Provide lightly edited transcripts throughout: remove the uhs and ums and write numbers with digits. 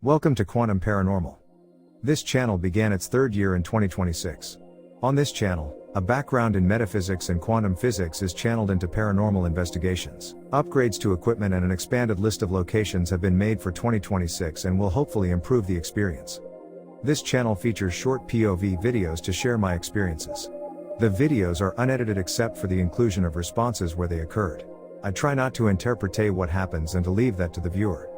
Welcome to Quantum Paranormal. This channel began its third year in 2026. On this channel, a background in metaphysics and quantum physics is channeled into paranormal investigations. Upgrades to equipment and an expanded list of locations have been made for 2026 and will hopefully improve the experience. This channel features short POV videos to share my experiences. The videos are unedited except for the inclusion of responses where they occurred. I try not to interpret what happens and to leave that to the viewer.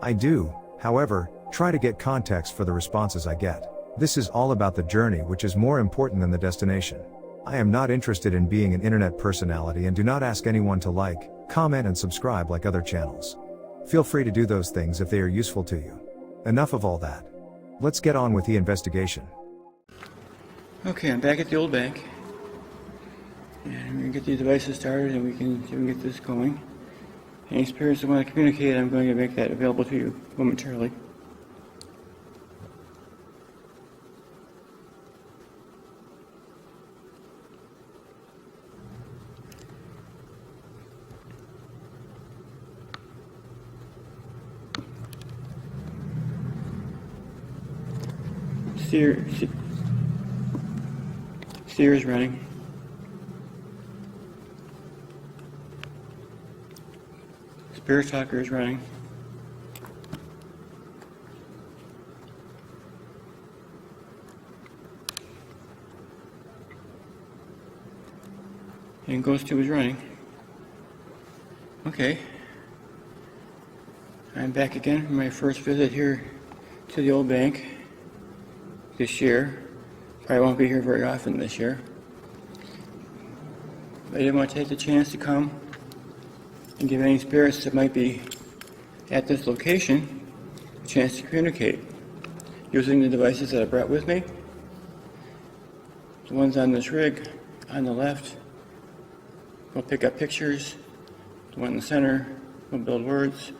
I do, however, try to get context for the responses I get. This is all about the journey, which is more important than the destination. I am not interested in being an internet personality and do not ask anyone to like, comment and subscribe like other channels. Feel free to do those things if they are useful to you. Enough of all that. Let's get on with the investigation. Okay, I'm back at the old bank. And I'm going to get these devices started and we can get this going. Any spirits that want to communicate, I'm going to make that available to you momentarily. Seer is running. Spirit Talker is running. And Ghost 2 is running. Okay. I'm back again for my first visit here to the old bank this year. Probably won't be here very often this year. But I didn't want to take the chance to come and give any spirits that might be at this location a chance to communicate using the devices that I brought with me. The ones on this rig on the left will pick up pictures. The one in the center will build words.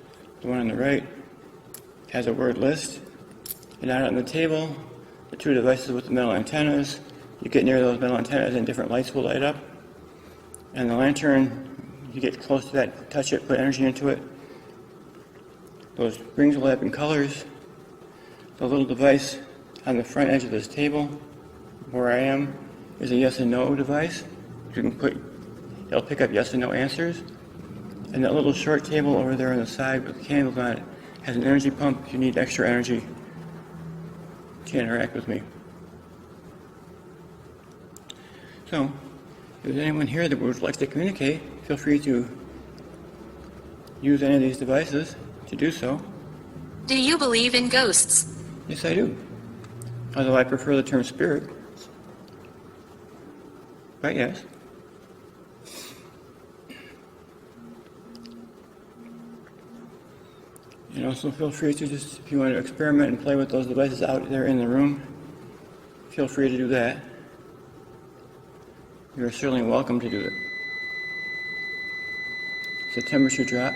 The one on the right has a word list. And out on the table, the two devices with the metal antennas. You get near those metal antennas and different lights will light up. And the lantern, you get close to that, touch it, put energy into it. Those rings will light up in colors. The little device on the front edge of this table, where I am, is a yes and no device. You can put, it'll pick up yes and no answers. And that little short table over there on the side with the candles on it has an energy pump if you need extra energy to interact with me. So, if there's anyone here that would like to communicate, feel free to use any of these devices to do so. Do you believe in ghosts? Yes, I do. Although I prefer the term spirit. But yes. And also feel free to just, if you want to experiment and play with those devices out there in the room, feel free to do that. You're certainly welcome to do it. It's a temperature drop.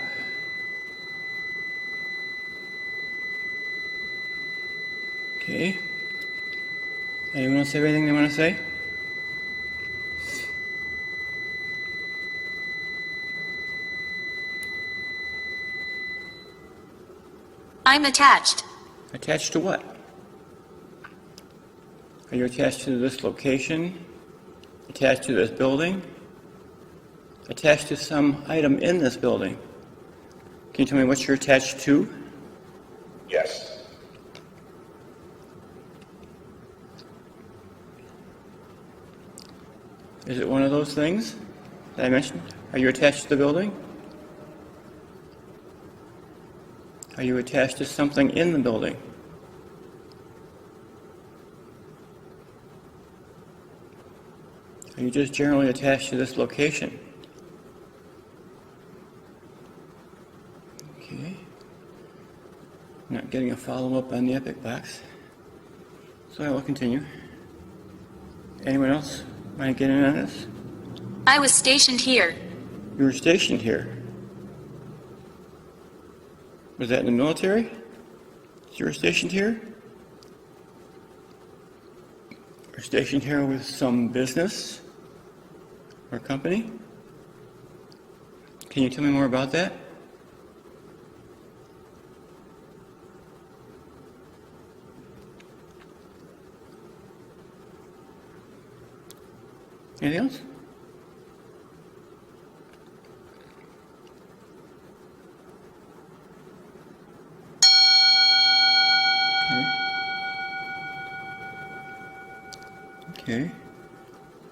Okay. Anyone else have anything they want to say? I'm attached. Attached to what? Are you attached to this location? Attached to this building? Attached to some item in this building? Can you tell me what you're attached to? Yes. Is it one of those things that I mentioned? Are you attached to the building? Are you attached to something in the building? Are you just generally attached to this location? Okay. Not getting a follow-up on the Epoch Box. So I will continue. Anyone else want to get in on this? I was stationed here. You were stationed here. Was that in the military? You were stationed here? Or stationed here with some business or company? Can you tell me more about that? Anything else? Okay.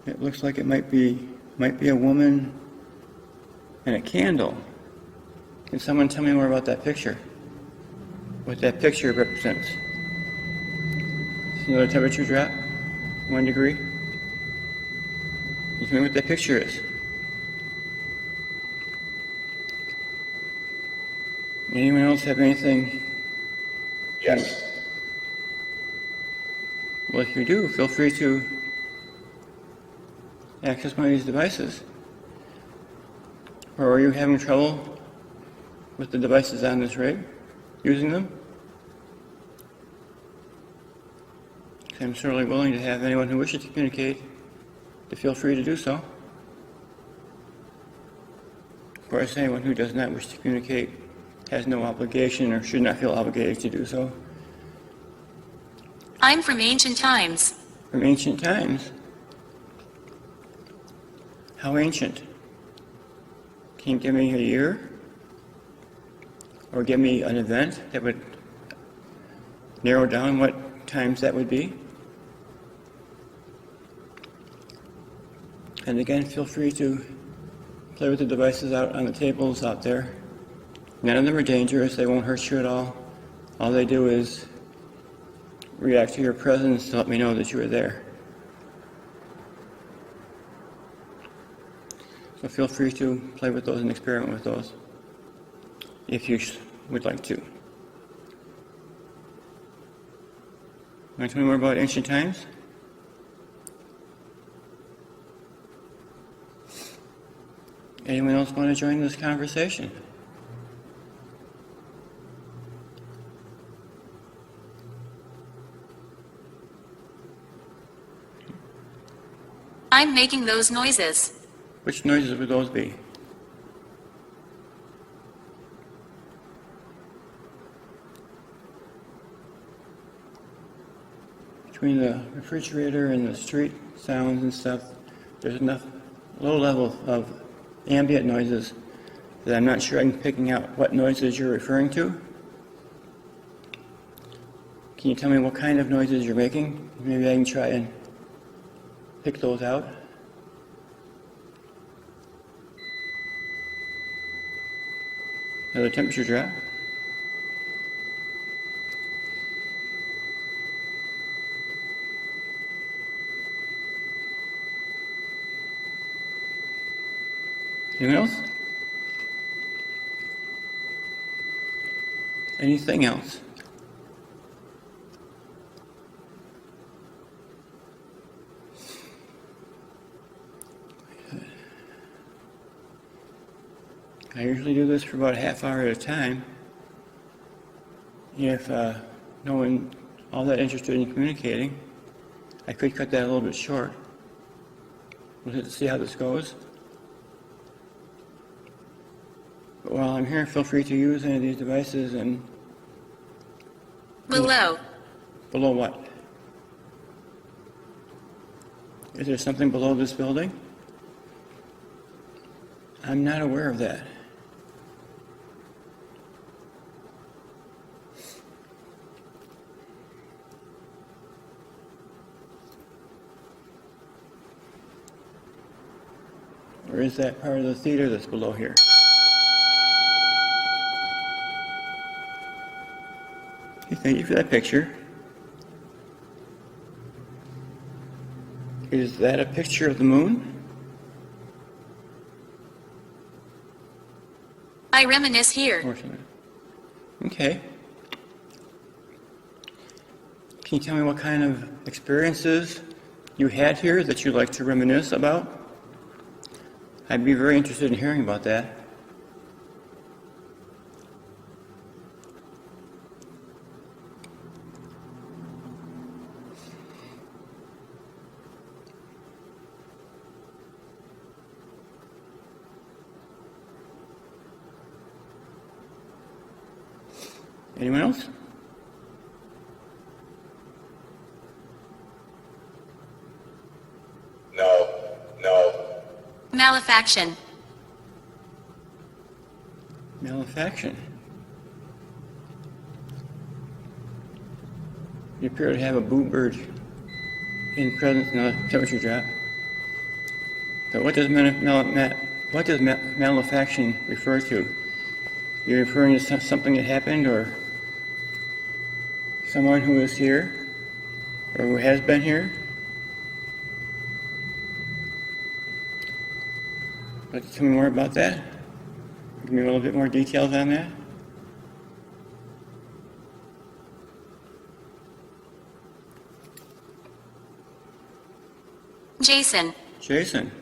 It looks like it might be a woman and a candle. Can someone tell me more about that picture? What that picture represents? Another temperature drop? 1 degree? Can you tell me what that picture is? Anyone else have anything? Yes. Well, if you do, feel free to access one of these devices. Or are you having trouble with the devices on this rig? Using them? I'm certainly willing to have anyone who wishes to communicate to feel free to do so. Of course, anyone who does not wish to communicate has no obligation or should not feel obligated to do so. I'm from ancient times. From ancient times? How ancient? Can you give me a year? Or give me an event that would narrow down what times that would be? And again, feel free to play with the devices out on the tables out there. None of them are dangerous. They won't hurt you at all. All they do is react to your presence to let me know that you are there. So feel free to play with those and experiment with those if you would like to. Want to tell me more about ancient times? Anyone else want to join this conversation? I'm making those noises. Which noises would those be? Between the refrigerator and the street sounds and stuff, there's enough low level of ambient noises that I'm not sure I'm picking out what noises you're referring to. Can you tell me what kind of noises you're making? Maybe I can try and pick those out. Another temperature drop. Anyone else? Anything else? I usually do this for about a half hour at a time. If no one all that interested in communicating, I could cut that a little bit short. We'll see how this goes. But while I'm here, feel free to use any of these devices and... Below. Below what? Is there something below this building? I'm not aware of that. Or is that part of the theater that's below here? Okay, thank you for that picture. Is that a picture of the moon? I reminisce here. Okay. Can you tell me what kind of experiences you had here that you'd like to reminisce about? I'd be very interested in hearing about that. Anyone else? Malefaction. Malefaction. You appear to have a boot bird in presence and a temperature drop. So what does malefaction refer to? You're referring to something that happened, or someone who is here, or who has been here? Let's tell me more about that. Give me a little bit more details on that. Jason. Jason.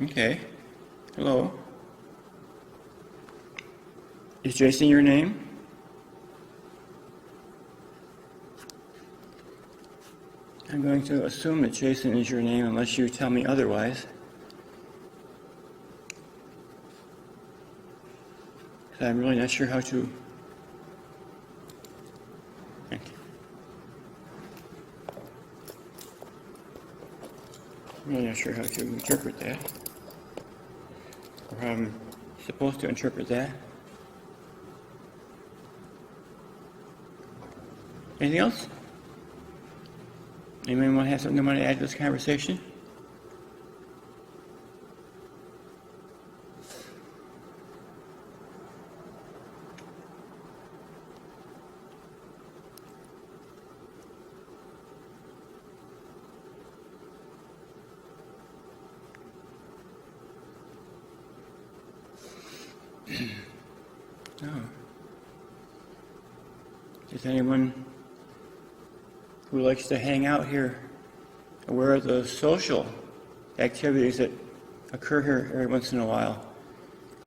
Okay. Hello. Is Jason your name? I'm going to assume that Jason is your name unless you tell me otherwise. I'm really not sure how to. Thank you. I'm really not sure how to interpret that, or how I'm supposed to interpret that. Anything else? Anyone want to have something they want to add to this conversation? No. Is anyone who likes to hang out here aware of the social activities that occur here every once in a while,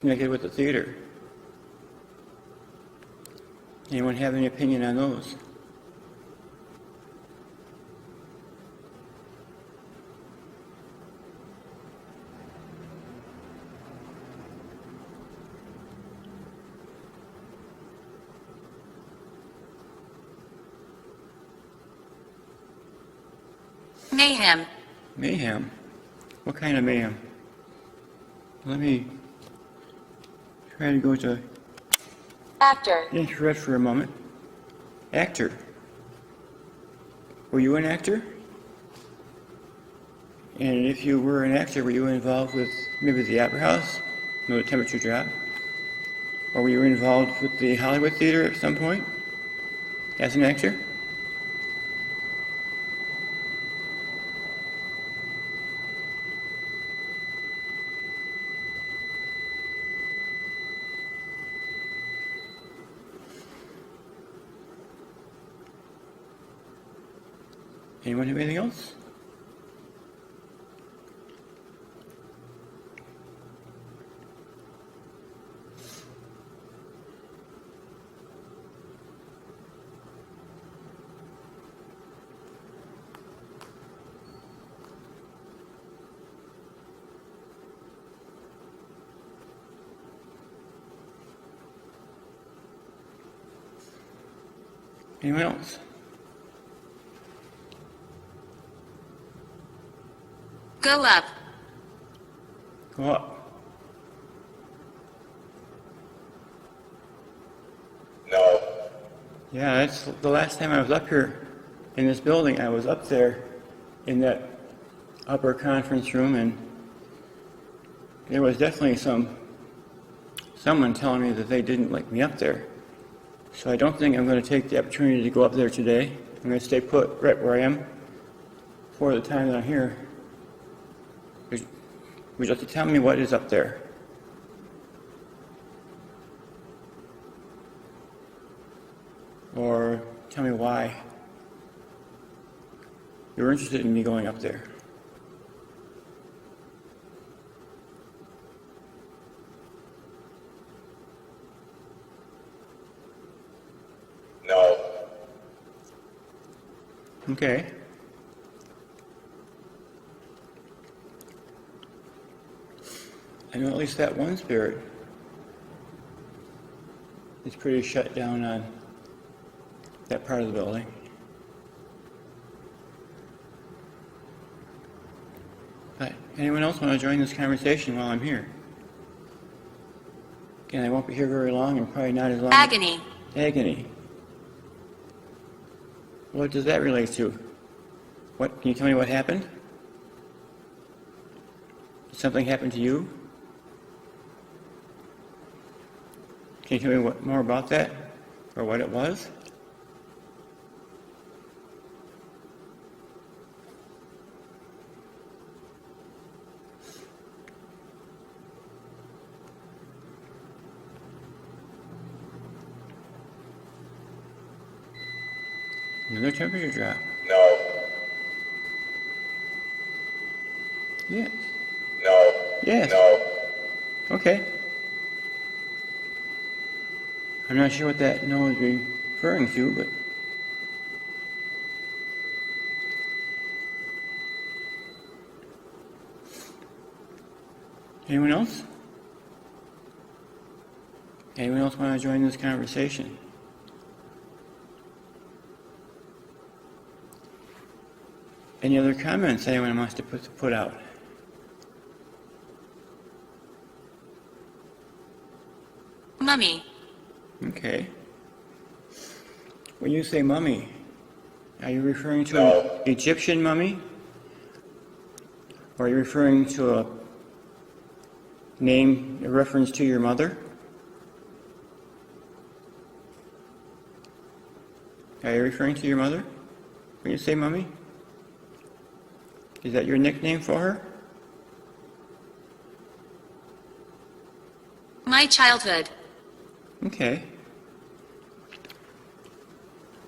connected with the theater? Anyone have any opinion on those? Mayhem. Mayhem? What kind of mayhem? Let me try to go to Actor. infrared for a moment. Actor. Were you an actor? And if you were an actor, were you involved with maybe the Opera House? No, the temperature drop? Or were you involved with the Hollywood Theater at some point? As an actor? Anyone have anything else? Anyone else? Go up. Go up. No. Yeah, that's the last time I was up here in this building. I was up there in that upper conference room, and there was definitely someone telling me that they didn't like me up there. So I don't think I'm going to take the opportunity to go up there today. I'm going to stay put right where I am for the time that I'm here. Would you like to tell me what is up there? Or tell me why you're interested in me going up there? No. Okay. I know at least that one spirit is pretty shut down on that part of the building. But anyone else want to join this conversation while I'm here? Again, I won't be here very long and probably not as long. Agony. Agony. What does that relate to? What, can you tell me what happened? Did something happen to you? Can you tell me more about that? Or what it was? Another temperature drop. No. Yes. No. Yes. No. Okay. I'm not sure what that no is referring to, but anyone else? Anyone else want to join this conversation? Any other comments anyone wants to put out? Mummy. Okay. When you say mummy, are you referring to No. an Egyptian mummy? Or are you referring to a name, a reference to your mother? Are you referring to your mother when you say mummy? Is that your nickname for her? My childhood. Okay.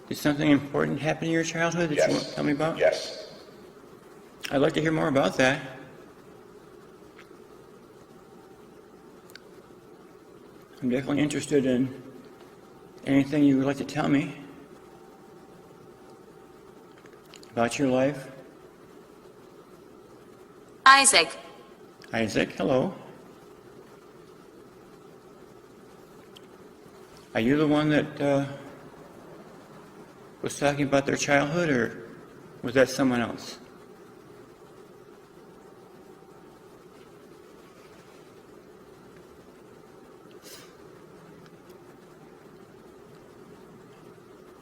Did something important happen in your childhood that you want to tell me about? Yes. I'd like to hear more about that. I'm definitely interested in anything you would like to tell me about your life. Isaac. Isaac, hello. Are you the one that was talking about their childhood, or was that someone else?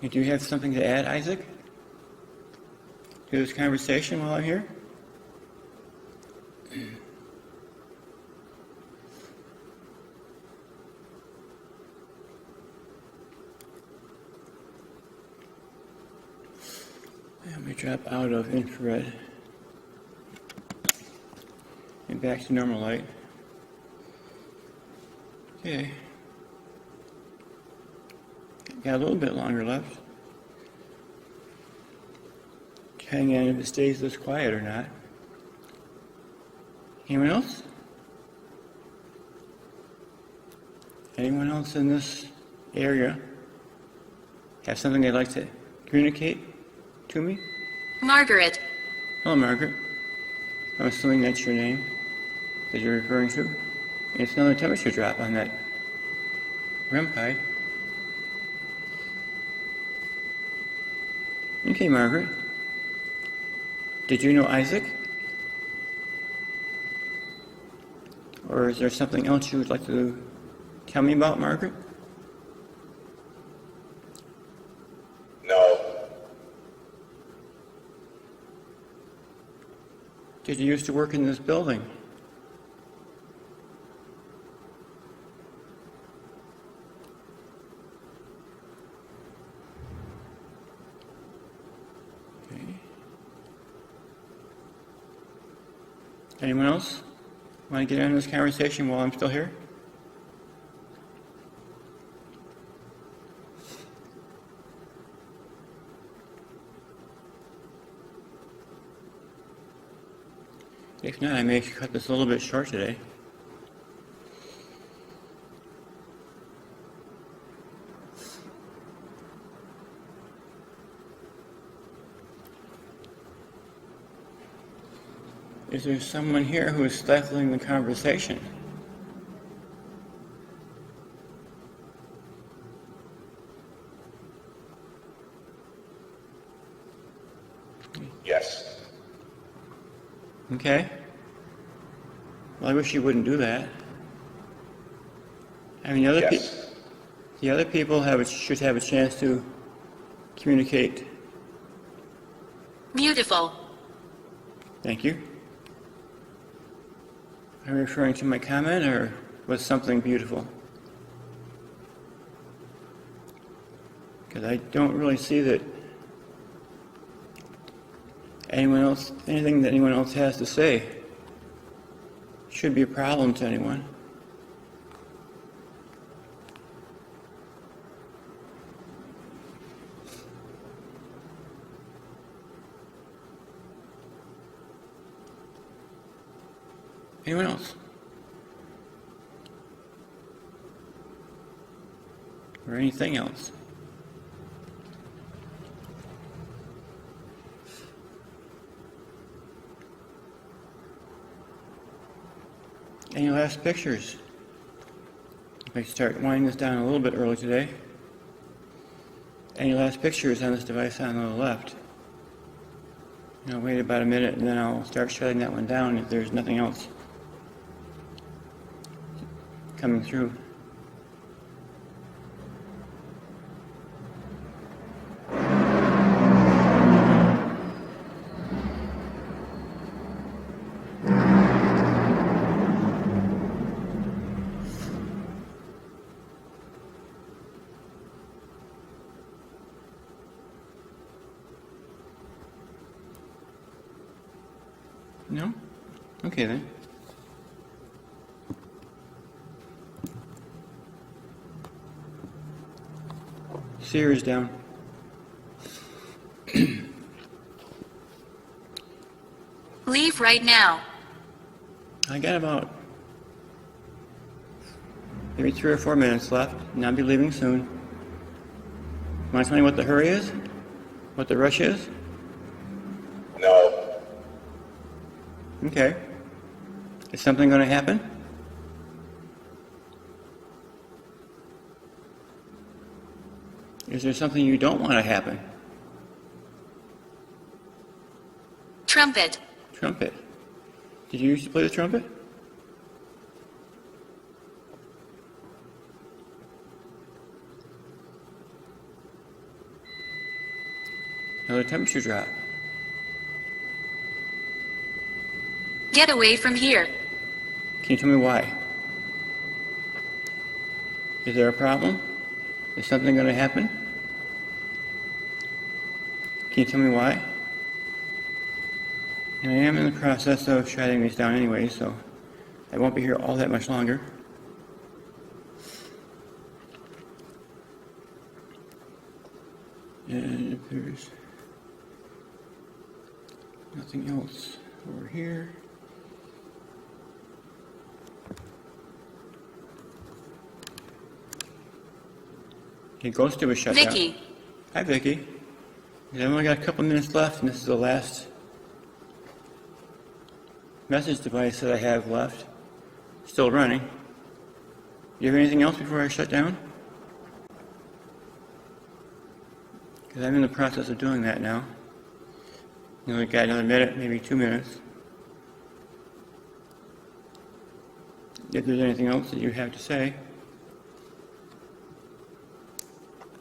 And do you have something to add, Isaac, to this conversation while I'm here? Let me drop out of infrared and back to normal light. Okay. Got a little bit longer left. Hang on if it stays this quiet or not. Anyone else? Anyone else in this area have something they'd like to communicate to me? Margaret. Hello, Margaret. I'm assuming that's your name that you're referring to. And it's another temperature drop on that REM pipe. Okay, Margaret. Did you know Isaac? Or is there something else you would like to tell me about, Margaret? No. Did you used to work in this building? Okay. Anyone else want to get into this conversation while I'm still here? If not, I may cut this a little bit short today. Is there someone here who is stifling the conversation? Yes. Okay. Well, I wish you wouldn't do that. I mean, Yes. the other people should have a chance to communicate. Beautiful. Thank you. Are you referring to my comment, or was something beautiful? Because I don't really see that anything that anyone else has to say should be a problem to anyone. Anyone else? Or anything else? Any last pictures? If I start winding this down a little bit early today. Any last pictures on this device on the left? I'll wait about a minute and then I'll start shutting that one down if there's nothing else coming through. No? Okay then. Sears down. Leave right now. I got about maybe 3 or 4 minutes left, and I'll be leaving soon. Want to tell me what the hurry is? What the rush is? No. Okay. Is something going to happen? Is there something you don't want to happen? Trumpet. Trumpet. Did you used to play the trumpet? Another temperature drop. Get away from here. Can you tell me why? Is there a problem? Is something going to happen? Can you tell me why? And I am in the process of shutting these down anyway, so I won't be here all that much longer. And if there's nothing else over here. Okay, Ghost was shut down. Vicky. Hi, Vicky. I've only got a couple minutes left, and this is the last message device that I have left. Still running. Do you have anything else before I shut down? Because I'm in the process of doing that now. You only got another minute, maybe 2 minutes. If there's anything else that you have to say.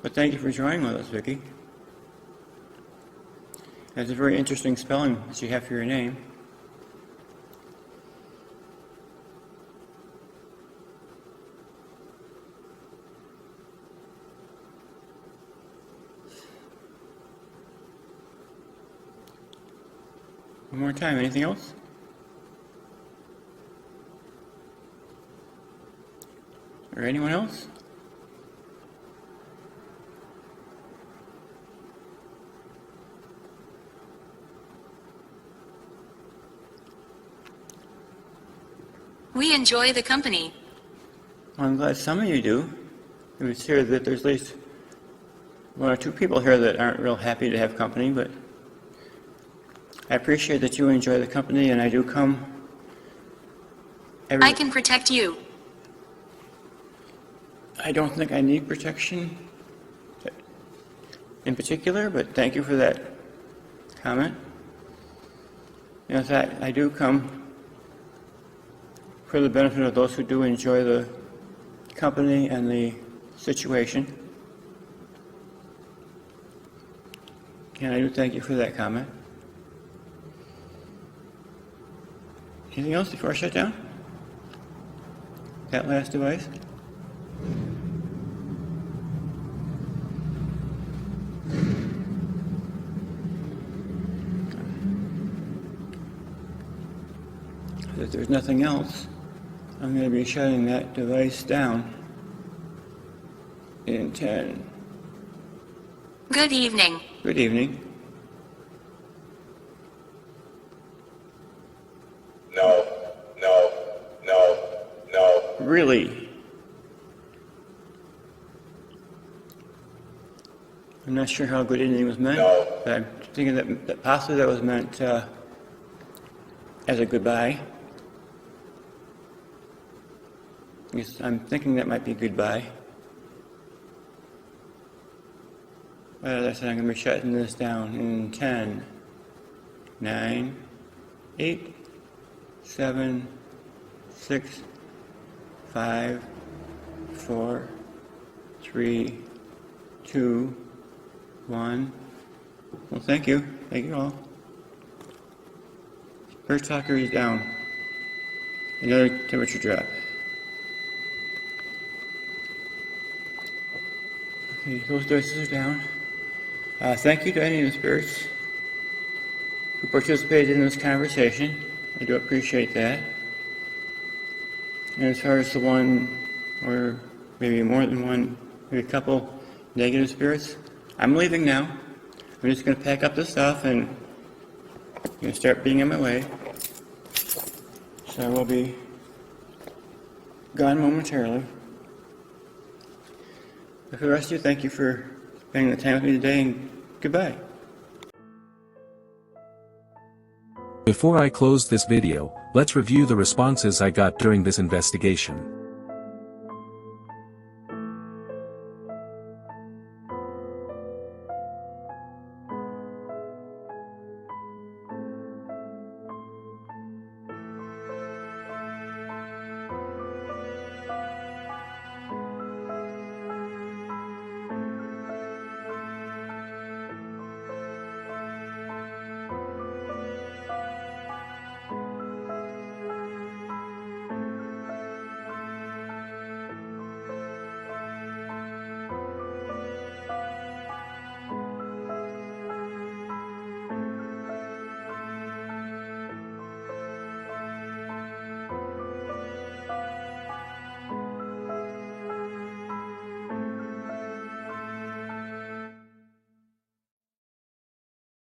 But thank you for joining with us, Vicky. That's a very interesting spelling that you have for your name. One more time, anything else? Or anyone else? We enjoy the company. Well, I'm glad some of you do. It was here that there's at least 1 or 2 people here that aren't real happy to have company, but I appreciate that you enjoy the company, and I do come every... I can protect you. I don't think I need protection in particular, but thank you for that comment. In fact, I do come for the benefit of those who do enjoy the company and the situation. And I do thank you for that comment. Anything else before I shut down? That last device? If there's nothing else, I'm going to be shutting that device down in 10. Good evening. Good evening. No, no, no, no. Really? I'm not sure how good evening was meant, No. but I'm thinking that possibly that was meant as a goodbye. Yes, I'm thinking that might be goodbye. But as I said, I'm going to be shutting this down in 10, 9, 8, 7, 6, 5, 4, 3, 2, 1. Well, thank you. Thank you all. Spirit Talker is down. Another temperature drop. Okay, those devices are down. Thank you to any of the spirits who participated in this conversation. I do appreciate that. And as far as the one, or maybe more than one, maybe a couple negative spirits, I'm leaving now. I'm just going to pack up the stuff and start being on my way. So I will be gone momentarily. But for the rest of you, thank you for spending the time with me today, and goodbye. Before I close this video, let's review the responses I got during this investigation.